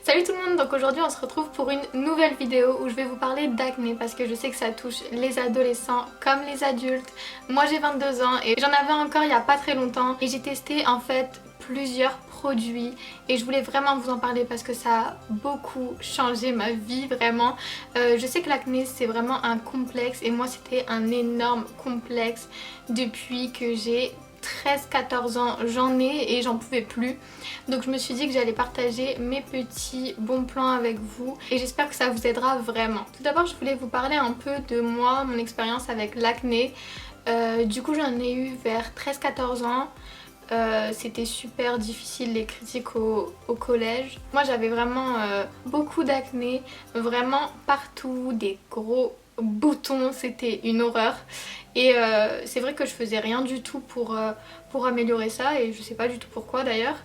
Salut tout le monde, donc aujourd'hui on se retrouve pour une nouvelle vidéo où je vais vous parler d'acné parce que je sais que ça touche les adolescents comme les adultes. Moi j'ai 22 ans et j'en avais encore il y a pas très longtemps et j'ai testé en fait plusieurs produits et je voulais vraiment vous en parler parce que ça a beaucoup changé ma vie vraiment. Je sais que l'acné c'est vraiment un complexe et moi c'était un énorme complexe depuis que j'ai 13-14 ans, j'en ai et j'en pouvais plus. Donc je me suis dit que j'allais partager mes petits bons plans avec vous et j'espère que ça vous aidera vraiment. Tout d'abord je voulais vous parler un peu de moi, mon expérience avec l'acné. Du coup j'en ai eu vers 13-14 ans. C'était super difficile les critiques au collège. Moi j'avais vraiment beaucoup d'acné, vraiment partout, des gros boutons, c'était une horreur. Et c'est vrai que je faisais rien du tout pour améliorer ça et je sais pas du tout pourquoi d'ailleurs.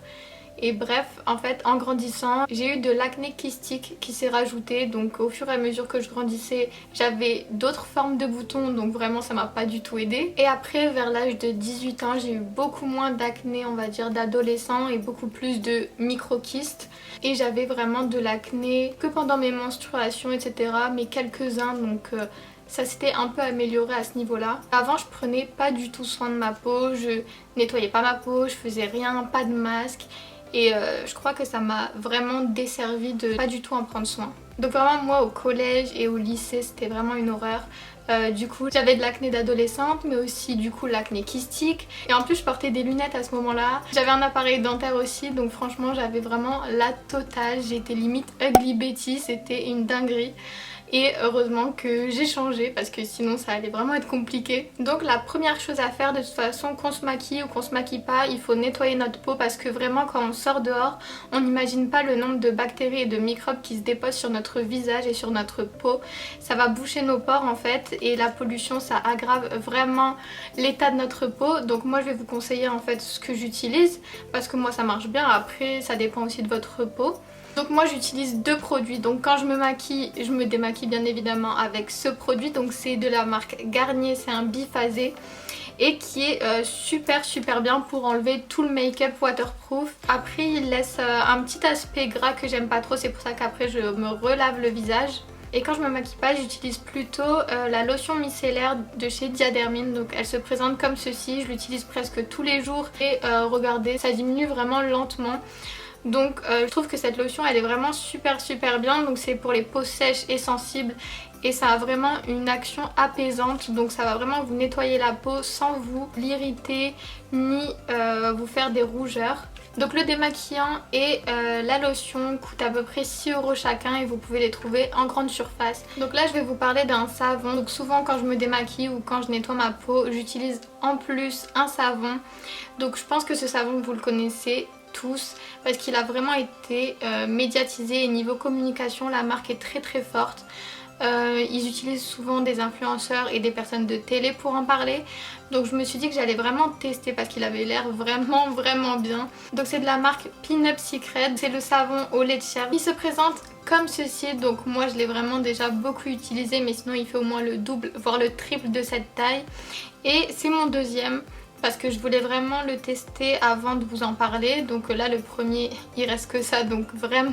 Et bref, en fait, en grandissant, j'ai eu de l'acné kystique qui s'est rajouté. Donc au fur et à mesure que je grandissais, j'avais d'autres formes de boutons. Donc vraiment, ça m'a pas du tout aidé. Et après, vers l'âge de 18 ans, j'ai eu beaucoup moins d'acné, on va dire, d'adolescent et beaucoup plus de microkystes. Et j'avais vraiment de l'acné que pendant mes menstruations, etc. Mais quelques-uns, donc... ça s'était un peu amélioré à ce niveau-là. Avant, je prenais pas du tout soin de ma peau, je nettoyais pas ma peau, je faisais rien, pas de masque. Et je crois que ça m'a vraiment desservi de pas du tout en prendre soin. Donc vraiment moi au collège et au lycée c'était vraiment une horreur. Du coup j'avais de l'acné d'adolescente mais aussi du coup l'acné kystique. Et en plus je portais des lunettes à ce moment-là. J'avais un appareil dentaire aussi donc franchement j'avais vraiment la totale. J'étais limite ugly Betty, c'était une dinguerie. Et heureusement que j'ai changé parce que sinon ça allait vraiment être compliqué. Donc la première chose à faire de toute façon, qu'on se maquille ou qu'on se maquille pas, il faut nettoyer notre peau parce que vraiment quand on sort dehors, on n'imagine pas le nombre de bactéries et de microbes qui se déposent sur notre visage et sur notre peau. Ça va boucher nos pores en fait et la pollution ça aggrave vraiment l'état de notre peau. Donc moi je vais vous conseiller en fait ce que j'utilise parce que moi ça marche bien, après ça dépend aussi de votre peau. Donc moi j'utilise deux produits, donc quand je me maquille, je me démaquille bien évidemment avec ce produit, donc c'est de la marque Garnier, c'est un biphasé et qui est super bien pour enlever tout le make-up waterproof. Après il laisse un petit aspect gras que j'aime pas trop, c'est pour ça qu'après je me relave le visage. Et quand je me maquille pas, j'utilise plutôt la lotion micellaire de chez Diadermine. Donc elle se présente comme ceci, je l'utilise presque tous les jours et regardez, ça diminue vraiment lentement. Donc je trouve que cette lotion elle est vraiment super bien, donc c'est pour les peaux sèches et sensibles et ça a vraiment une action apaisante, donc ça va vraiment vous nettoyer la peau sans vous l'irriter ni vous faire des rougeurs. Donc le démaquillant et la lotion coûtent à peu près 6 € chacun et vous pouvez les trouver en grande surface. Donc là je vais vous parler d'un savon. Donc souvent quand je me démaquille ou quand je nettoie ma peau, j'utilise en plus un savon. Donc je pense que ce savon vous le connaissez tous parce qu'il a vraiment été médiatisé et niveau communication la marque est très forte. Ils utilisent souvent des influenceurs et des personnes de télé pour en parler. Donc je me suis dit que j'allais vraiment tester parce qu'il avait l'air vraiment bien. Donc c'est de la marque Pin-Up Secret, c'est le savon au lait de chèvre. Il se présente comme ceci, donc moi je l'ai vraiment déjà beaucoup utilisé mais sinon il fait au moins le double voire le triple de cette taille. Et c'est mon deuxième parce que je voulais vraiment le tester avant de vous en parler. Donc là le premier il reste que ça, donc vraiment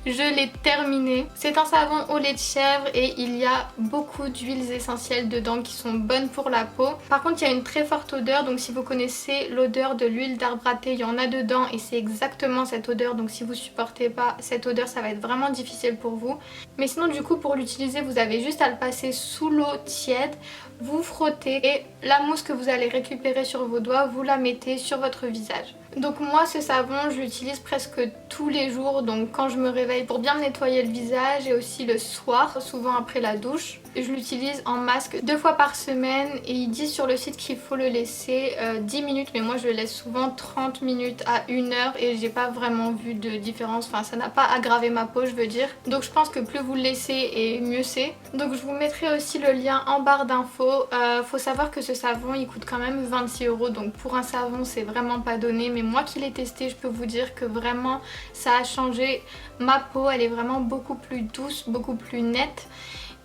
je l'ai terminé. C'est un savon au lait de chèvre et il y a beaucoup d'huiles essentielles dedans qui sont bonnes pour la peau. Par contre il y a une très forte odeur, donc si vous connaissez l'odeur de l'huile d'arbre à thé, il y en a dedans et c'est exactement cette odeur. Donc si vous supportez pas cette odeur ça va être vraiment difficile pour vous. Mais sinon du coup pour l'utiliser vous avez juste à le passer sous l'eau tiède, vous frottez et la mousse que vous allez récupérer sur vos doigts, vous la mettez sur votre visage. Donc moi ce savon je l'utilise presque tous les jours, donc quand je me réveille pour bien me nettoyer le visage et aussi le soir, souvent après la douche. Je l'utilise en masque 2 fois par semaine et il dit sur le site qu'il faut le laisser 10 minutes mais moi je le laisse souvent 30 minutes à 1 heure et j'ai pas vraiment vu de différence, enfin ça n'a pas aggravé ma peau je veux dire. Donc je pense que plus vous le laissez et mieux c'est. Donc je vous mettrai aussi le lien en barre d'infos. Faut savoir que ce savon il coûte quand même 26 €, donc pour un savon c'est vraiment pas donné, mais moi qui l'ai testé je peux vous dire que vraiment ça a changé ma peau, elle est vraiment beaucoup plus douce, beaucoup plus nette.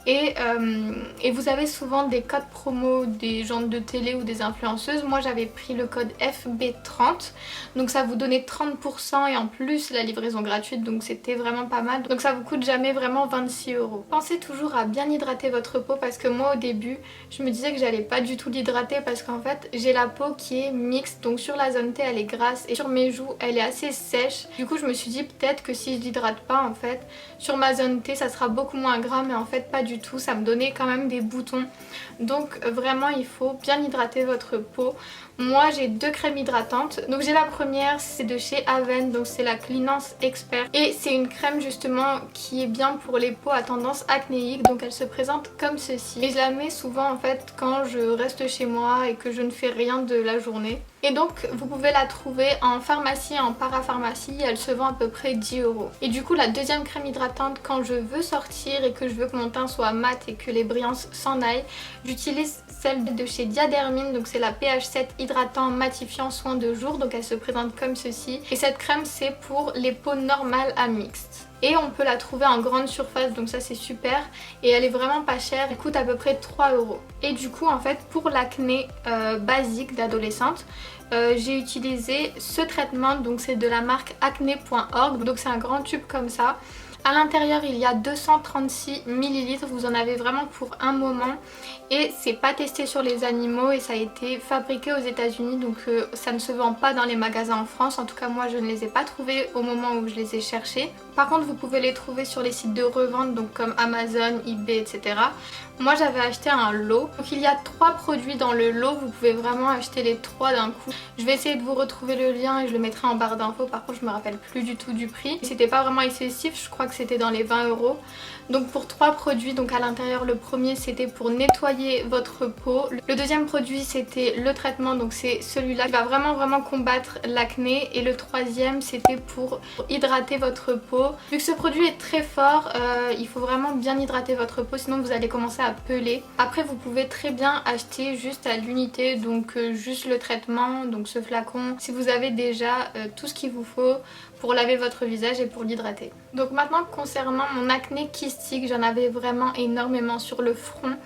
et vous avez souvent des codes promo des gens de télé ou des influenceuses. Moi j'avais pris le code FB30, donc ça vous donnait 30% et en plus la livraison gratuite, donc c'était vraiment pas mal. Donc ça vous coûte jamais vraiment 26 €. Pensez toujours à bien hydrater votre peau parce que moi au début je me disais que j'allais pas du tout l'hydrater parce qu'en fait j'ai la peau qui est mixte, donc sur la zone T elle est grasse et sur mes joues elle est assez sèche. Du coup je me suis dit peut-être que si je l'hydrate pas en fait sur ma zone T ça sera beaucoup moins gras, mais en fait pas du tout, ça me donnait quand même des boutons. Donc vraiment il faut bien hydrater votre peau. Moi j'ai deux crèmes hydratantes. Donc j'ai la première, c'est de chez Aven, donc c'est la Cleanance Expert et c'est une crème justement qui est bien pour les peaux à tendance acnéique. Donc elle se présente comme ceci et je la mets souvent en fait quand je reste chez moi et que je ne fais rien de la journée. Et donc vous pouvez la trouver en pharmacie et en parapharmacie, elle se vend à peu près 10 €. Et du coup la deuxième crème hydratante, quand je veux sortir et que je veux que mon teint soit mat et que les brillances s'en aillent, j'utilise celle de chez Diadermine, donc c'est la pH7 hydratant matifiant soin de jour, donc elle se présente comme ceci. Et cette crème c'est pour les peaux normales à mixtes. Et on peut la trouver en grande surface, donc ça c'est super. Et elle est vraiment pas chère, elle coûte à peu près 3 €. Et du coup en fait pour l'acné basique d'adolescente, j'ai utilisé ce traitement, donc c'est de la marque acné.org, donc c'est un grand tube comme ça. À l'intérieur il y a 236 ml, vous en avez vraiment pour un moment et c'est pas testé sur les animaux et ça a été fabriqué aux États-Unis, donc ça ne se vend pas dans les magasins en France. En tout cas moi je ne les ai pas trouvés au moment où je les ai cherchés. Par contre vous pouvez les trouver sur les sites de revente, donc comme Amazon, eBay, etc. Moi j'avais acheté un lot, donc il y a 3 produits dans le lot, vous pouvez vraiment acheter les 3 d'un coup. Je vais essayer de vous retrouver le lien et je le mettrai en barre d'infos, par contre je me rappelle plus du tout du prix. C'était pas vraiment excessif, je crois que c'était dans les 20 €. Donc pour 3 produits, donc à l'intérieur le premier c'était pour nettoyer votre peau. Le deuxième produit c'était le traitement, donc c'est celui-là qui va vraiment combattre l'acné. Et le troisième c'était pour hydrater votre peau. Vu que ce produit est très fort, il faut vraiment bien hydrater votre peau, sinon vous allez commencer à peler. Après vous pouvez très bien acheter juste à l'unité, donc juste le traitement, donc ce flacon, si vous avez déjà tout ce qu'il vous faut pour laver votre visage et pour l'hydrater. Donc maintenant concernant mon acné kystique, j'en avais vraiment énormément sur le front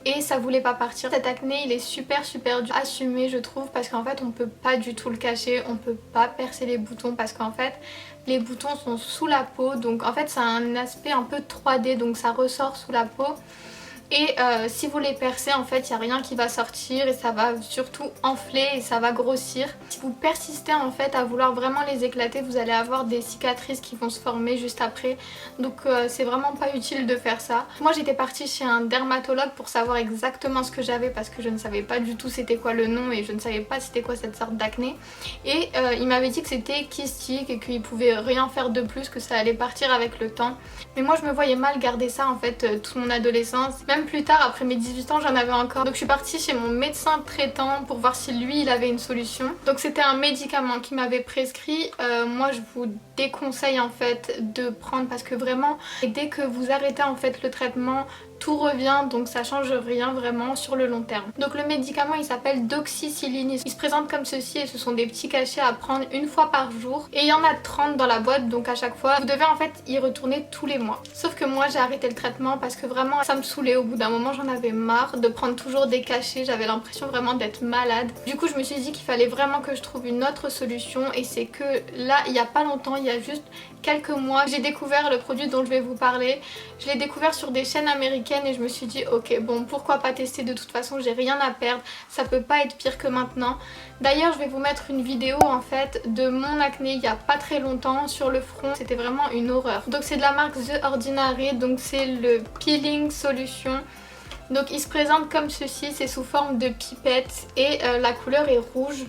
et ça voulait pas partir. Cet acné il est super dur à assumer je trouve, parce qu'en fait on peut pas du tout le cacher, on peut pas percer les boutons parce qu'en fait les boutons sont sous la peau, donc en fait ça a un aspect un peu 3D, donc ça ressort sous la peau. Et si vous les percez en fait il n'y a rien qui va sortir et ça va surtout enfler et ça va grossir. Si vous persistez en fait à vouloir vraiment les éclater, vous allez avoir des cicatrices qui vont se former juste après. Donc c'est vraiment pas utile de faire ça. Moi j'étais partie chez un dermatologue pour savoir exactement ce que j'avais parce que je ne savais pas du tout c'était quoi le nom et je ne savais pas c'était quoi cette sorte d'acné. Et il m'avait dit que c'était kystique et qu'il pouvait rien faire de plus, que ça allait partir avec le temps. Mais moi je me voyais mal garder ça en fait toute mon adolescence. Même plus tard, après mes 18 ans, j'en avais encore. Donc je suis partie chez mon médecin traitant pour voir si lui il avait une solution. Donc c'était un médicament qu'il m'avait prescrit. Moi je vous déconseille en fait de prendre parce que vraiment dès que vous arrêtez en fait le traitement, tout revient, donc ça change rien vraiment sur le long terme. Donc le médicament il s'appelle doxycycline, il se présente comme ceci et ce sont des petits cachets à prendre une fois par jour et il y en a 30 dans la boîte, donc à chaque fois vous devez en fait y retourner tous les mois. Sauf que moi j'ai arrêté le traitement parce que vraiment ça me saoulait, au bout d'un moment j'en avais marre de prendre toujours des cachets, j'avais l'impression vraiment d'être malade. Du coup je me suis dit qu'il fallait vraiment que je trouve une autre solution et c'est que là il y a pas longtemps, il y a juste quelques mois, j'ai découvert le produit dont je vais vous parler. Je l'ai découvert sur des chaînes américaines et je me suis dit ok bon pourquoi pas tester, de toute façon j'ai rien à perdre, ça peut pas être pire que maintenant. D'ailleurs je vais vous mettre une vidéo en fait de mon acné il y a pas très longtemps sur le front, c'était vraiment une horreur. Donc c'est de la marque The Ordinary, donc c'est le peeling solution. Donc il se présente comme ceci, c'est sous forme de pipette et la couleur est rouge.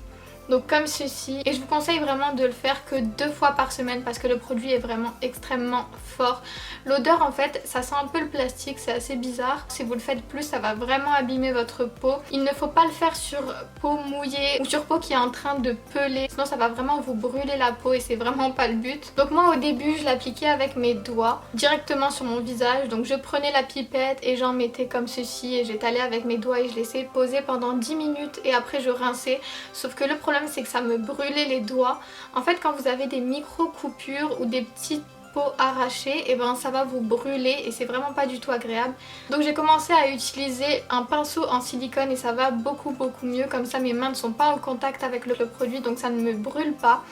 Donc comme ceci, et je vous conseille vraiment de le faire que 2 fois par semaine parce que le produit est vraiment extrêmement fort. L'odeur en fait ça sent un peu le plastique, c'est assez bizarre. Si vous le faites plus ça va vraiment abîmer votre peau. Il ne faut pas le faire sur peau mouillée ou sur peau qui est en train de peler, sinon ça va vraiment vous brûler la peau et c'est vraiment pas le but. Donc moi au début je l'appliquais avec mes doigts directement sur mon visage, donc je prenais la pipette et j'en mettais comme ceci et j'étalais avec mes doigts et je laissais poser pendant 10 minutes et après je rinçais. Sauf que le problème c'est que ça me brûlait les doigts. En fait quand vous avez des micro coupures ou des petites peau arrachée, et ben ça va vous brûler et c'est vraiment pas du tout agréable. Donc j'ai commencé à utiliser un pinceau en silicone et ça va beaucoup mieux, comme ça mes mains ne sont pas en contact avec le produit donc ça ne me brûle pas.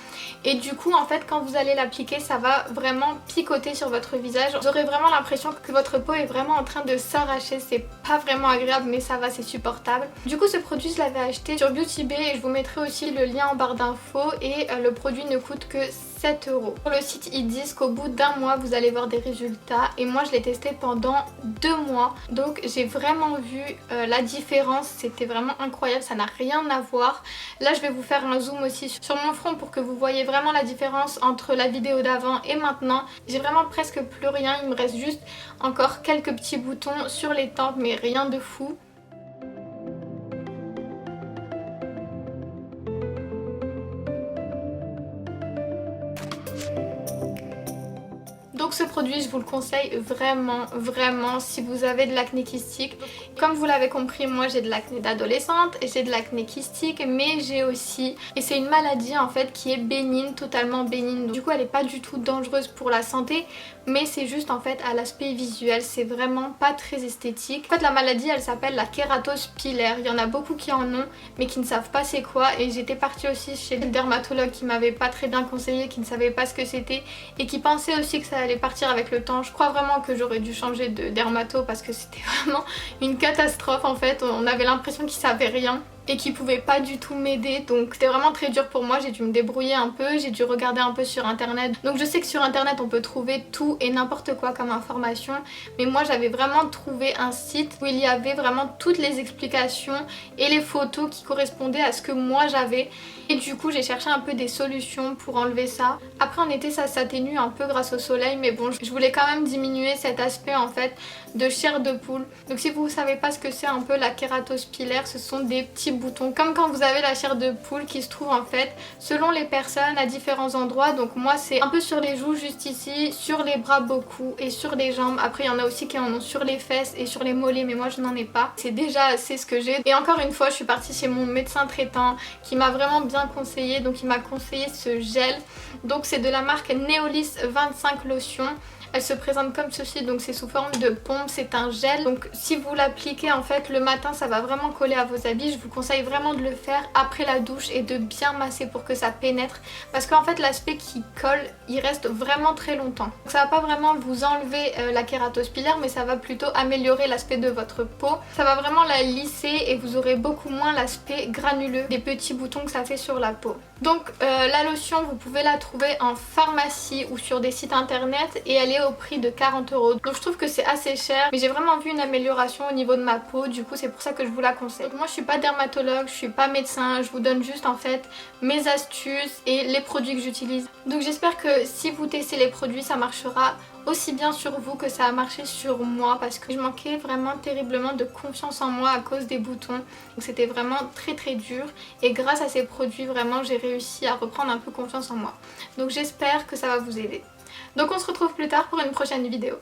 Et du coup en fait quand vous allez l'appliquer ça va vraiment picoter sur votre visage. Vous aurez vraiment l'impression que votre peau est vraiment en train de s'arracher, c'est pas vraiment agréable mais ça va, c'est supportable. Du coup ce produit je l'avais acheté sur Beauty Bay et je vous mettrai aussi le lien en barre d'infos et le produit ne coûte que 7 €. Sur le site ils disent qu'au bout d'un mois vous allez voir des résultats et moi je l'ai testé pendant 2 mois donc j'ai vraiment vu la différence, c'était vraiment incroyable, ça n'a rien à voir. Là je vais vous faire un zoom aussi sur mon front pour que vous voyez vraiment la différence entre la vidéo d'avant et maintenant. J'ai vraiment presque plus rien, il me reste juste encore quelques petits boutons sur les tempes mais rien de fou. Donc ce produit je vous le conseille vraiment si vous avez de l'acné kystique. Comme vous l'avez compris, moi j'ai de l'acné d'adolescente et j'ai de l'acné kystique, mais j'ai aussi, et c'est une maladie en fait qui est bénigne, totalement bénigne. Du coup elle n'est pas du tout dangereuse pour la santé, mais c'est juste en fait à l'aspect visuel, c'est vraiment pas très esthétique. En fait la maladie elle s'appelle la kératose pilaire, il y en a beaucoup qui en ont mais qui ne savent pas c'est quoi, et j'étais partie aussi chez le dermatologue qui m'avait pas très bien conseillé, qui ne savait pas ce que c'était et qui pensait aussi que ça allait partir avec le temps. Je crois vraiment que j'aurais dû changer de dermato parce que c'était vraiment une catastrophe en fait, on avait l'impression qu'il savait rien et qui pouvait pas du tout m'aider, donc c'était vraiment très dur pour moi. J'ai dû me débrouiller un peu, j'ai dû regarder un peu sur internet. Donc je sais que sur internet on peut trouver tout et n'importe quoi comme information, mais moi j'avais vraiment trouvé un site où il y avait vraiment toutes les explications et les photos qui correspondaient à ce que moi j'avais, et du coup j'ai cherché un peu des solutions pour enlever ça. Après en été ça s'atténue un peu grâce au soleil, mais bon je voulais quand même diminuer cet aspect en fait de chair de poule. Donc si vous savez pas ce que c'est un peu la kératose pilaire, ce sont des petits boutons comme quand vous avez la chair de poule qui se trouve en fait selon les personnes à différents endroits. Donc moi c'est un peu sur les joues juste ici, sur les bras beaucoup et sur les jambes. Après il y en a aussi qui en ont sur les fesses et sur les mollets, mais moi je n'en ai pas, c'est déjà assez ce que j'ai. Et encore une fois je suis partie chez mon médecin traitant qui m'a vraiment bien conseillé, donc il m'a conseillé ce gel. Donc c'est de la marque Neolis 25 lotion. Elle se présente comme ceci, donc c'est sous forme de pompe, c'est un gel. Donc si vous l'appliquez en fait le matin ça va vraiment coller à vos habits. Je vous conseille vraiment de le faire après la douche et de bien masser pour que ça pénètre, parce qu'en fait l'aspect qui colle il reste vraiment très longtemps. Donc ça va pas vraiment vous enlever la kératose pilaire, mais ça va plutôt améliorer l'aspect de votre peau. Ça va vraiment la lisser et vous aurez beaucoup moins l'aspect granuleux des petits boutons que ça fait sur la peau. Donc la lotion vous pouvez la trouver en pharmacie ou sur des sites internet et elle est au prix de 40 €. Donc je trouve que c'est assez cher, mais j'ai vraiment vu une amélioration au niveau de ma peau, du coup c'est pour ça que je vous la conseille. Donc moi je suis pas dermatologue, je suis pas médecin, je vous donne juste en fait mes astuces et les produits que j'utilise. Donc j'espère que si vous testez les produits ça marchera aussi bien sur vous que ça a marché sur moi, parce que je manquais vraiment terriblement de confiance en moi à cause des boutons. Donc c'était vraiment très dur, et grâce à ces produits vraiment j'ai réussi à reprendre un peu confiance en moi. Donc j'espère que ça va vous aider. Donc on se retrouve plus tard pour une prochaine vidéo.